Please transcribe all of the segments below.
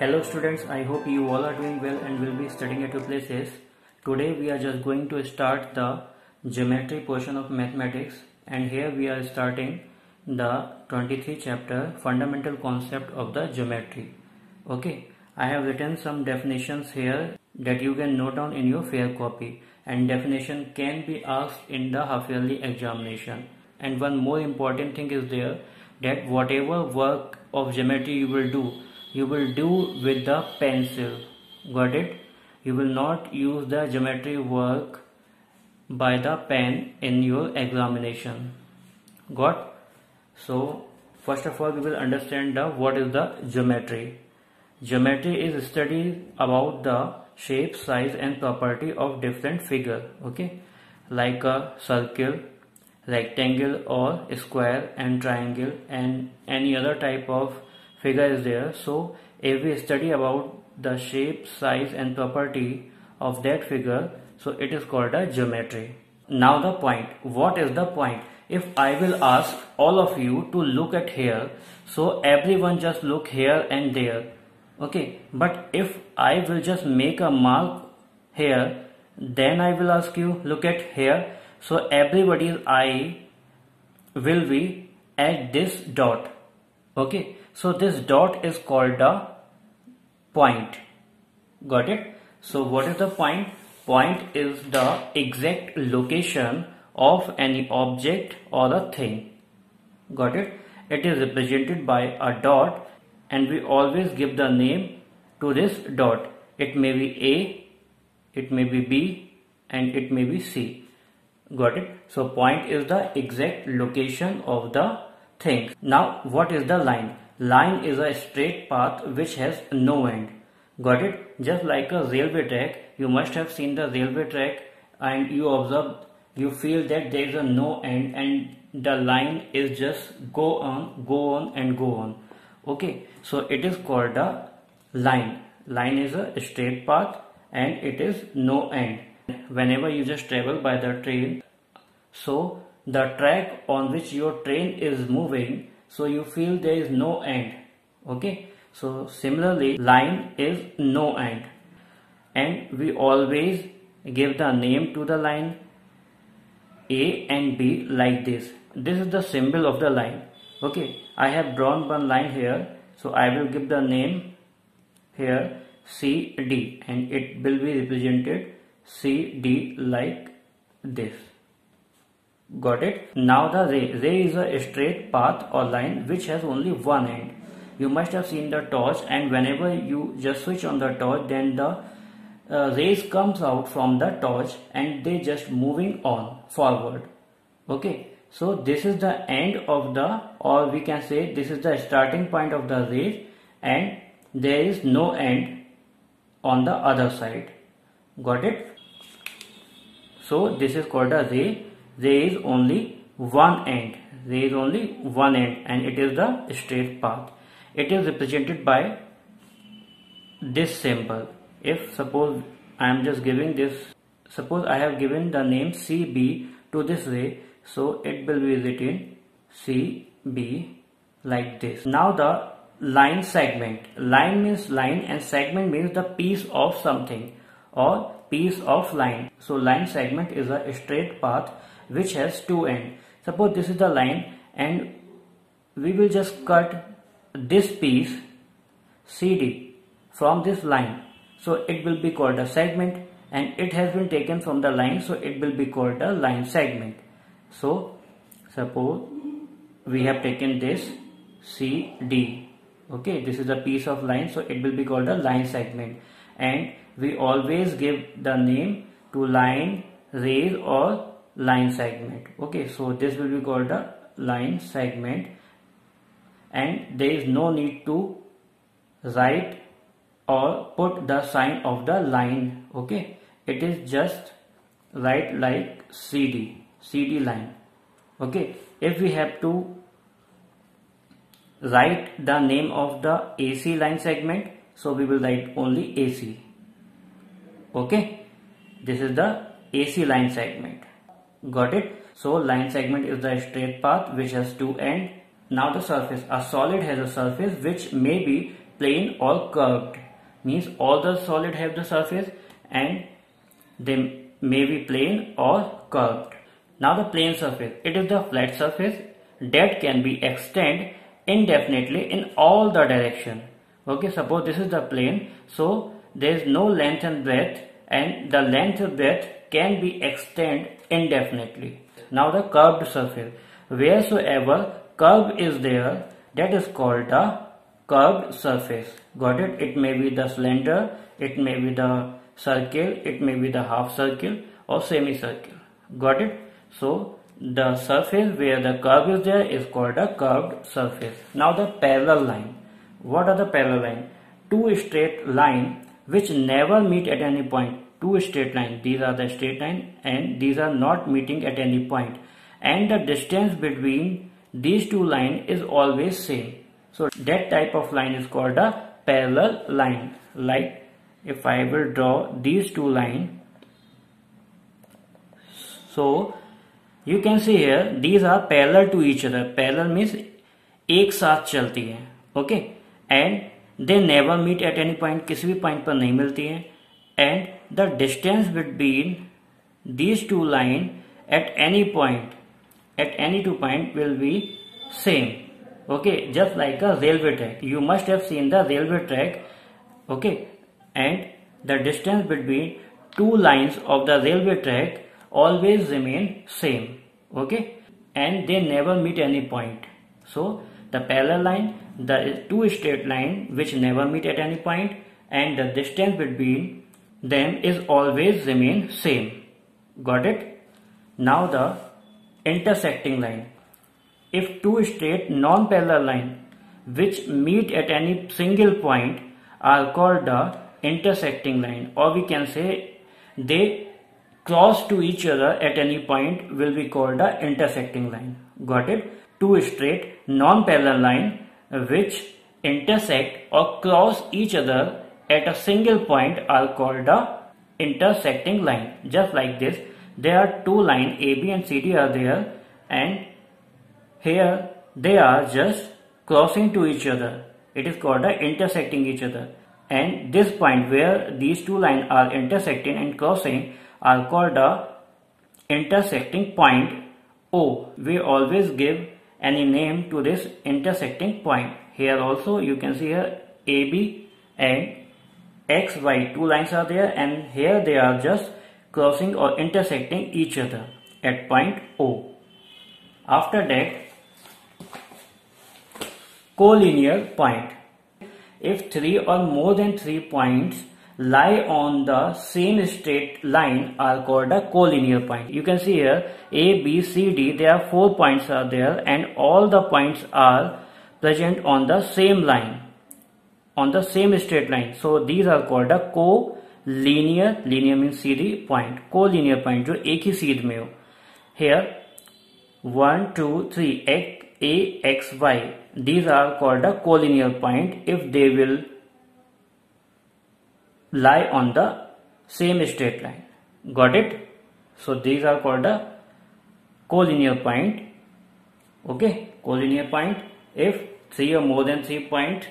Hello students, I hope you all are doing well and will be studying at your places. Today we are just going to start the geometry portion of mathematics, and here we are starting the 23 chapter fundamental concept of the geometry. Okay, I have written some definitions here that you can note down in your fair copy, and definition can be asked in the half yearly examination. And one more important thing is there, that whatever work of geometry you will do with the pencil. Got it? You will not use the geometry work by the pen in your examination. Got? So first of all we will understand what is the geometry. Geometry is study about the shape, size and property of different figure. Okay, like a circle, rectangle or square and triangle and any other type of figure is there. So if we study about the shape, size and property of that figure, so it is called a geometry. Now the point, what is the point? If I will ask all of you to look at here, so everyone just look here and there. Okay, but if I will just make a mark here, then I will ask you look at here, so everybody's eye will be at this dot. Okay, so this dot is called the point. Got it? So what is the point? Point is the exact location of any object or a thing. Got it? It is represented by a dot, and we always give the name to this dot. It may be A, it may be B and it may be C. Got it? So point is the exact location of the thing. Now what is the line? Line is a straight path which has no end. Got it? Just like a railway track, you must have seen the railway track and you observe, you feel that there is a no end and the line is just go on and go on. Okay, so it is called a line. Line is a straight path and it is no end. Whenever you just travel by the train, so the track on which your train is moving, so you feel there is no end. Okay, so similarly line is no end, and we always give the name to the line A and B like this. This is the symbol of the line. Okay, I have drawn one line here, so I will give the name here CD and it will be represented CD like this. Got it? Now the ray is a straight path or line which has only one end. You must have seen the torch, and whenever you just switch on the torch, then the rays comes out from the torch and they just moving on forward. Okay, so this is the end of the, or we can say this is the starting point of the ray, and there is no end on the other side. Got it? So this is called a ray. There is only one end. There is only one end and it is the straight path. It is represented by this symbol. If suppose I am just giving this, suppose I have given the name CB to this ray, so it will be written CB like this. Now the line segment. Line means line and segment means the piece of something or piece of line. So line segment is a straight path which has two ends. Suppose this is the line and we will just cut this piece CD from this line. So it will be called a segment, and it has been taken from the line, so it will be called a line segment. So suppose we have taken this CD. Okay, this is a piece of line, so it will be called a line segment, and we always give the name to line, rays or line segment. Okay, so this will be called a line segment, and there is no need to write or put the sign of the line. Okay, it is just write like CD line. Okay, if we have to write the name of the AC line segment, so we will write only AC. Okay, this is the AC line segment. Got it? So line segment is the straight path which has two ends. Now the surface. A solid has a surface which may be plane or curved. Means all the solid have the surface and they may be plane or curved. Now the plane surface, it is the flat surface that can be extended indefinitely in all the direction. Okay, suppose this is the plane, so there is no length and breadth, and the length and breadth can be extended indefinitely. Now the curved surface, wheresoever curve is there, that is called the curved surface. Got it? It may be the cylinder, it may be the circle, it may be the half circle or semicircle. Got it? So the surface where the curve is there is called a curved surface. Now the parallel line. What are the parallel line? Two straight line which never meet at any point. Two straight line. These are the straight line and these are not meeting at any point. And the distance between these two lines is always same. So that type of line is called a parallel line. Like if I will draw these two lines. So you can see here these are parallel to each other. Parallel means एक साथ चलती है. Okay, and they never meet at any point. किसी भी point पर नहीं मिलती है. And the distance between these two lines at any two point will be same. Okay, just like a railway track. You must have seen the railway track. Okay, and the distance between two lines of the railway track always remain same. Okay, and they never meet any point. So the parallel line, the two straight line which never meet at any point, and the distance between them is always remain same. Got it? Now the intersecting line. If two straight non-parallel lines which meet at any single point are called the intersecting line, or we can say they cross to each other at any point will be called the intersecting line. Got it? Two straight non-parallel line which intersect or cross each other at a single point are called the intersecting line. Just like this, there are two lines AB and CD are there, and here they are just crossing to each other. It is called the intersecting each other. And this point where these two lines are intersecting and crossing are called the intersecting point O. We always give any name to this intersecting point. Here also you can see here AB and XY, two lines are there, and here they are just crossing or intersecting each other at point O. After that, collinear point. If three or more than 3 points lie on the same straight line are called a collinear point. You can see here A, B, C, D, there are 4 points are there, and all the points are present on the same line, on the same straight line. So these are called a collinear. Linear means Sidhi point. Collinear point जो एक ही सीध में हो. Here 1, 2, 3 A, X, Y. These are called a collinear point if they will lie on the same straight line. Got it? So these are called a collinear point. Okay, collinear point if 3 or more than 3 points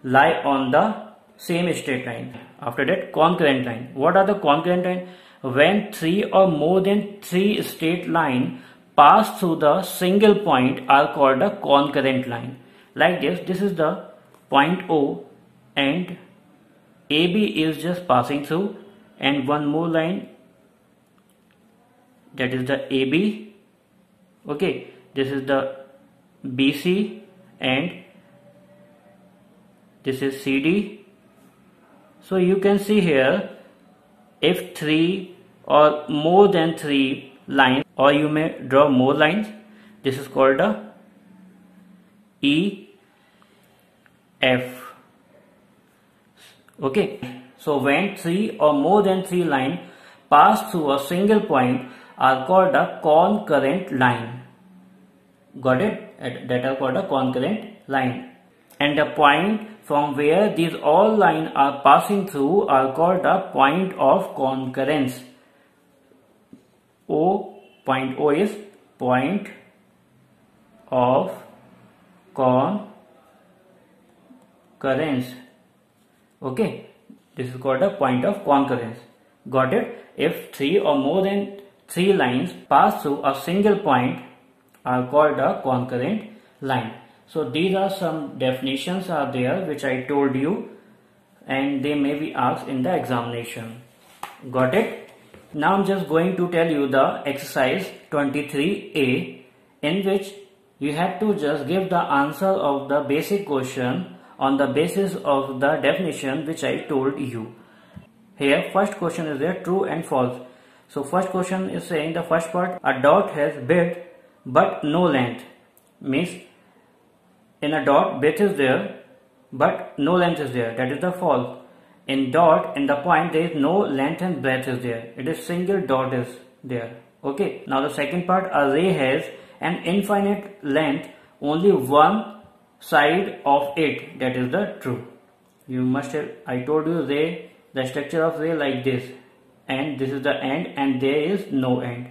lie on the same straight line. After that, concurrent line. What are the concurrent line? When 3 or more than 3 straight line pass through the single point are called a concurrent line. Like this is the point O, and AB is just passing through, and one more line, that is the AB. Okay, this is the BC, and this is CD. So you can see here, if 3 or more than 3 lines, or you may draw more lines, this is called a EF. Okay, so when 3 or more than 3 lines pass through a single point are called a concurrent line. Got it? That are called a concurrent line. And the point from where these all lines are passing through are called a point of concurrence. Point O is point of concurrence. Okay, this is called a point of concurrence. Got it? If three or more than three lines pass through a single point are called a concurrent line. So these are some definitions are there which I told you, and they may be asked in the examination. Got it? Now I'm just going to tell you the exercise 23A, in which you have to just give the answer of the basic question on the basis of the definition which I told you. Here first question is there, true and false. So first question is saying the first part, a dot has width but no length. Means in a dot width is there but no length is there. That is the false. In dot, in the point, there is no length and breadth is there. It is single dot is there. Okay. Now the second part, a ray has an infinite length, only one side of it. That is the true. You must have, I told you ray, the structure of ray like this, and this is the end, and there is no end.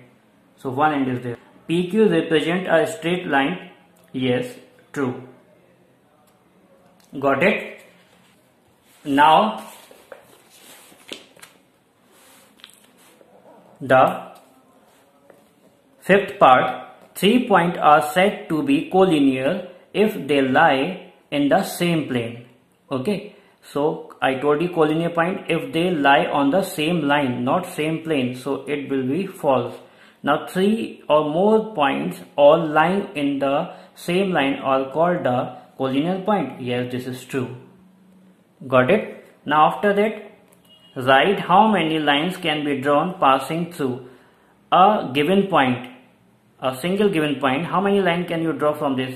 So one end is there. PQ represent a straight line. Yes, true. Got it? Now the fifth part, 3 points are said to be collinear if they lie in the same plane. Okay, so I told you collinear point if they lie on the same line, not same plane, so it will be false. Now 3 or more points all lying in the same line are called the collinear point. Yes, this is true. Got it? Now after that, write how many lines can be drawn passing through a given point, a single given point. How many lines can you draw from this?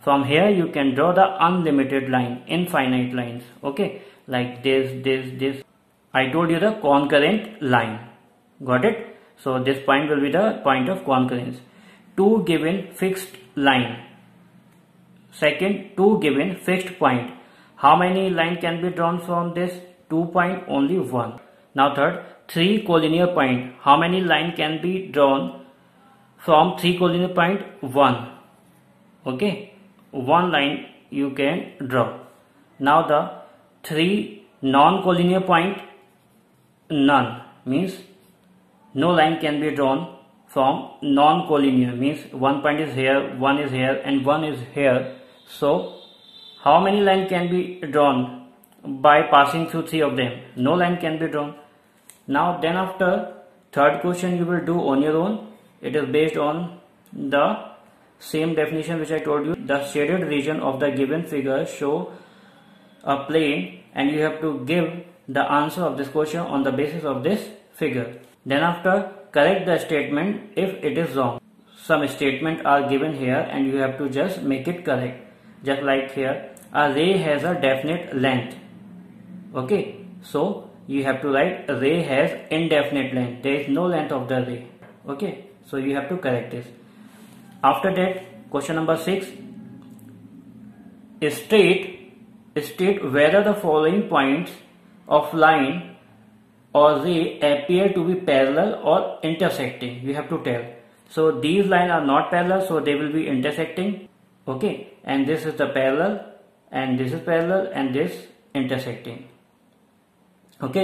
From here you can draw the unlimited line, infinite lines. Okay, like this. I told you the concurrent line. Got it? So this point will be the point of concurrence. Two given fixed line. Second, two given fixed point. How many lines can be drawn from this? 2 point, only one. Now third, 3 collinear point. How many lines can be drawn from 3 collinear point? 1. Okay, one line you can draw. Now the 3 non-collinear point, none, means no line can be drawn from non-collinear, means one point is here, one is here, and one is here. So how many lines can be drawn by passing through 3 of them? No line can be drawn. Now then after third question you will do on your own. It is based on the same definition which I told you. The shaded region of the given figure show a plane, and you have to give the answer of this question on the basis of this figure. Then after, correct the statement if it is wrong. Some statements are given here and you have to just make it correct. Just like here, a ray has a definite length. Okay, so you have to write a ray has indefinite length. There is no length of the ray. Okay, so you have to correct this. After that, question number 6, state whether the following points of line or ray appear to be parallel or intersecting. You have to tell. So these lines are not parallel, so they will be intersecting. Okay, and this is the parallel, and this is parallel, and this intersecting. Okay,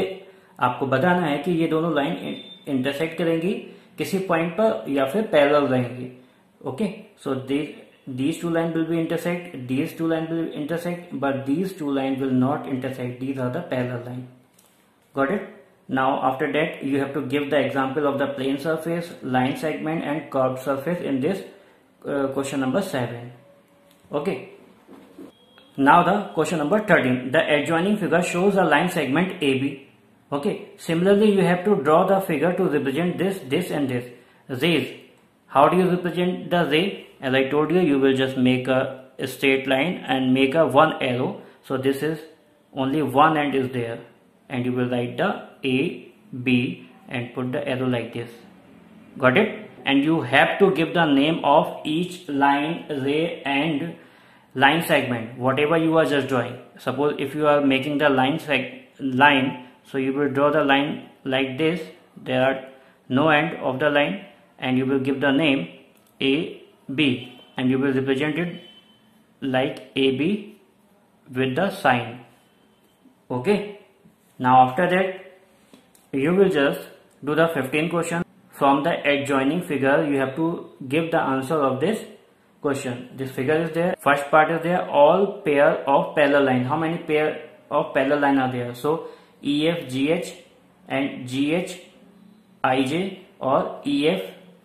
आपको बताना है कि ये दोनों line intersect करेंगी किसी point पर या फिर पैरेलल रहेंगी. Okay, so these two lines will be intersect, these two lines will intersect, but these two lines will not intersect. These are the parallel line. Got it? Now after that you have to give the example of the plane surface, line segment, and curved surface in this question number 7. Okay. Now the question number 13. The adjoining figure shows a line segment AB. Okay. Similarly, you have to draw the figure to represent this, and this. Rays. How do you represent the ray? As I told you, you will just make a straight line and make a one arrow. So this is only one end is there, and you will write the A, B, and put the arrow like this. Got it? And you have to give the name of each line, ray, and line segment, whatever you are just drawing. Suppose if you are making the line, so you will draw the line like this. There are no end of the line, and you will give the name A, B, and you will represent it like AB, with the sign. Okay. Now after that you will just do the 15 question. From the adjoining figure you have to give the answer of this question. This figure is there. First part is there, all pair of parallel line. How many pair of parallel line are there? So EF GH and GH IJ or EF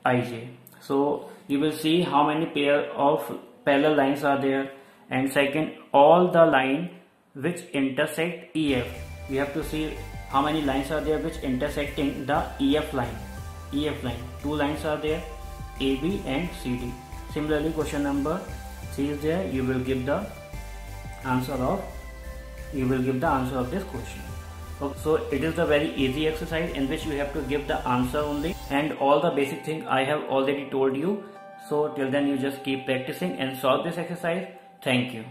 IJ. So you will see how many pair of parallel lines are there. And second, all the line which intersect EF. We have to see how many lines are there which intersecting the EF line. EF line. Two lines are there, AB and CD. Similarly, question number 3 is there. You will give the answer of this question. Okay, so it is a very easy exercise in which you have to give the answer only, and all the basic things I have already told you. So till then you just keep practicing and solve this exercise. Thank you.